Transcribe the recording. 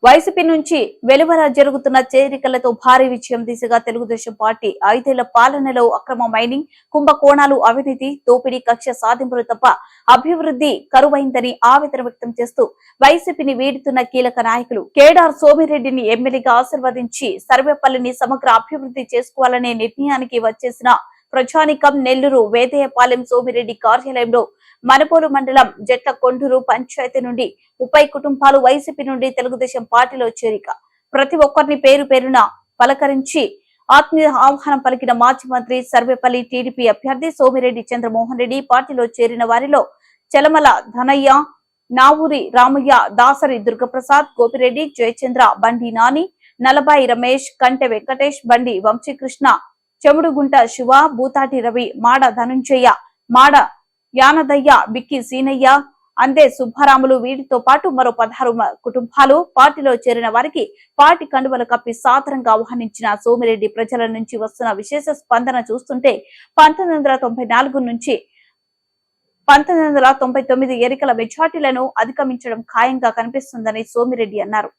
YCP నుంచి వెలువల జరుగుతున్న చేరికలతో భారీ విజయం దిశగా తెలుగుదేశం పార్టీ 5 ఏళ్ల పాలనలో అక్రమ మైనింగ్, కుంభకోణాలు, అవినీతి, దోపిడీ, కక్ష సాధింపులు తప్ప అభివృద్ధి కరువైందని ఆవేదన వ్యక్తం చేస్తూ వైసీపీని వీడుతున్న కీలక నాయకులు కేడార్ సోమిరెడ్డిని ఎమ్మెల్యేగా ఆశీర్వదించి సర్వేపల్లిని సమగ్ర అభివృద్ధి చేసుకోవాలనే నిర్ణయానికి వచ్చేసిన ప్రజానికం నెల్లూరు వేదయపాలెం సోమిరెడ్డి కార్యాలయంలో మనపోలు మండలం జట్ల కొండూరు పంచాయతీ నుండి 30 కుటుంబాలు వైసీపీ నుండి తెలుగుదేశం పార్టీలో చేరిక. ప్రతి ఒక్కరిని పేరు పేరున పలకరించి ఆత్మీయ ఆహ్వానం పలికిన మాజీ మంత్రి సర్వేపల్లి టీడీపీ అభ్యర్థి సోమిరెడ్డి చంద్రమోహన్ రెడ్డి. పార్టీలో చేరిన వారిలో చలమల ధనయ్య, నావూరి రామయ్య, దాసరి దుర్గప్రసాద్, గోపిరెడ్డి, జయచంద్ర, బండి నాని, నలబాయి రమేష్, కంటె వెంకటేష్, బండి వంశీకృష్ణ, చెముడుగుంట శివ, బూతాటి రవి, మాడ ధనుంజయ, మాడ యానదయ్య, బిక్కి సీనయ్య, అందే సుబ్బారాములు వీటితో పాటు మరో 16 కుటుంబాలు. పార్టీలో చేరిన వారికి పార్టీ కండువలు కప్పి సాదరంగా ఆహ్వానించిన సోమిరెడ్డి ప్రజల నుంచి వస్తున్న విశేష స్పందన చూస్తుంటే 1994 నుంచి 1999 ఎన్నికల మెజార్టీలను అధిగమించడం ఖాయంగా కనిపిస్తుందని సోమిరెడ్డి అన్నారు.